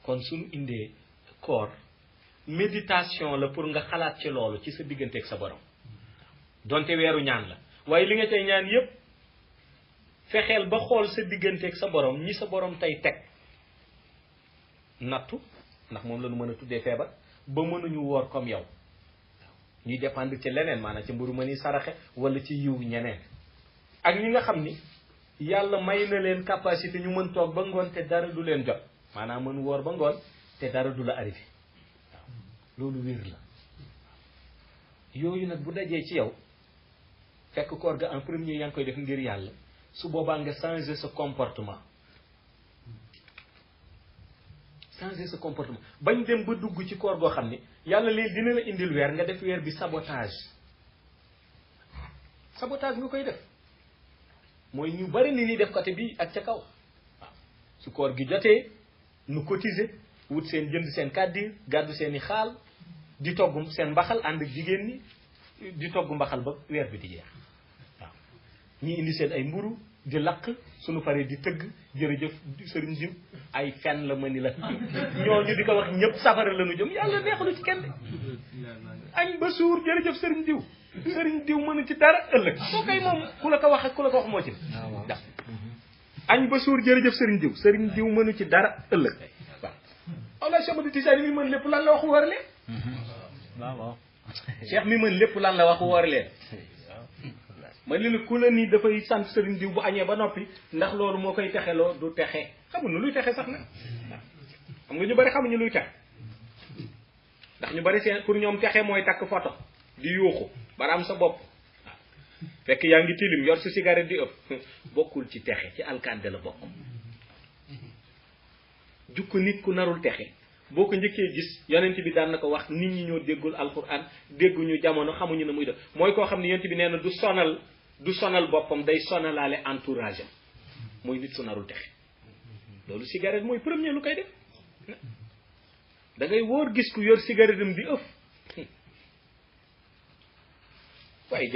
kon suñu indee koor méditation la pour nga xalaat ci loolu ci sa digganteeg sa borom donte weeru ñaan la waaye li nga cay ñaan yépp fexeel ba xool sa digganteeg sa borom ñi sa borom tey teg nattu ndax moom la ñu mën a tuddee feebar ba mënuñu woor comme yow ñuy dépendre ci leneen maanaam ci mburu ma ni saraxe wala ci yiw ñeneen ak ñi nga xam ni yàlla may na leen capacité ñu mën toog ba ngoon te dara du leen jot maanaam mën woor ba ngoon te dara du la arrivé waaw loolu wér la yooyu nag bu dajee ci yow fekk koor ga en premier yaa ngi koy def ngir yàlla su boobaa nga changer sa comportement bañ dem ba dugg ci koor goo xam ni yàlla léegi dina la indil weer nga def weer bi sabotage nga koy def mooy ñu bari ni ñuy def côté bi ak ca kaw waaw su koor gi jotee nu cotiser wut seen jënd seen kàddir gàddu seen i xaal di togg seen mbaxal ànd ak jigéen ñi di togg mbaxal ba weer bi di jeex waaw ñi indi seen ay mburu di lakk suñu paree di tëgg jërëjëf sëriñ diw ay fen la ma ni la ñooñu di ko wax ñëpp safara la ñu jëm yàlla neexalu ci kenn añ ba suur jërëjëf sëriñ diw mënu ci dara ëllëg soo koy moom ku la ko wax ak ku la ko wax moo ci ndax añ ba suur jërëjëf sëriñ diw mënu ci dara ëllëg waaw Allah Cheikh Ahmadou Tidiane mi mën lépp lan la waxu war leen waaw Cheikh mi mën lépp lan la waxu war leen ma li la ku la ni dafay sant sëriñ diw bu añee ba noppi ndax loolu moo koy texeloo du texe xamuñu luy texe sax nag xam nga ñu bari xamuñu luy texe ndax ñu bari seen pour ñoom texe mooy takk photo di yuuxu baraam sa bopp fekk yaa ngi tilim yor sa cigarette di ëpp bokkul ci texe ci alkande la bokk jukko nit ku narul texe boo ko njëkkee gis yonent bi daan na ko wax nit ñi ñoo déggul alquran dégguñu jamono xamuñu ne muy def mooy koo xam ne yonent bi nee na du sonal boppam day sonalaale entourage am mooy nit su narul texe loolu cigarette mooy premier lu koy def da ngay wóor gis ku yor cigarette am di ëf waaye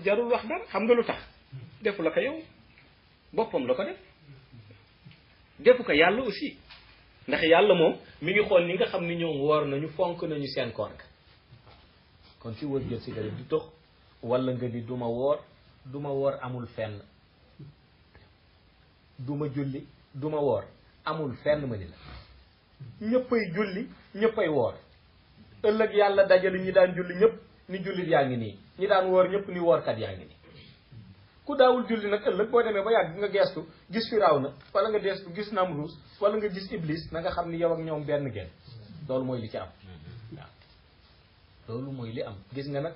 jarul wax dara xam nga lu tax defu la ko yow boppam la ko def defu ko yàlla aussi ndax yàlla moom mi ngi xool ñi nga xam ni ñoom woor nañu fonk nañu seen koor ga kon ci wër jël cigarette di tox wala nga ni duma woor amul fenn duma julli duma woor amul fenn ma ni la ñëppay julli ñëppay woor ëllëg yàlla dajale ñi daan julli ñëpp ni jullit yaa ngi nii ñi daan woor ñëpp ni woorkat yaa ngi nii ku daawul julli nag ëllëg boo demee ba yàgg nga geestu gis Firawna wala nga geestu gis Namruus wala nga gis Iblis na nga xam ni yow ak ñoom benn genn loolu mooy li ci am waaw loolu mooy li am gis nga nag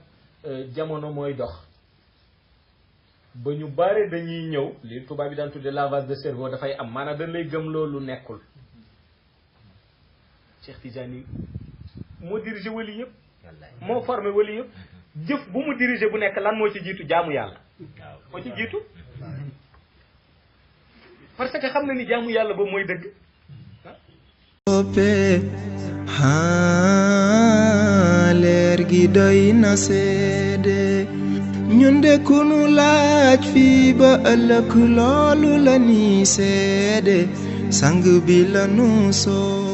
jamono mooy dox ba ñu bare dañuy ñëw li tubaab bi daan tudde lavage de cerveau dafay am maanaam dañ lay gëm loolu nekkul Cheikh Tidiane moo dirigé wali yëpp moo formé wali yëpp jëf bu mu dirigé bu nekk lan moo ci jiitu jaamu yàlla moo ci jiitu parce que xam na ni jaamu yàlla boobu mooy dëgg leer gi doy na seede ñun de ku nu laaj fii ba ëllëg loolu la ni seede sang bi la nu soo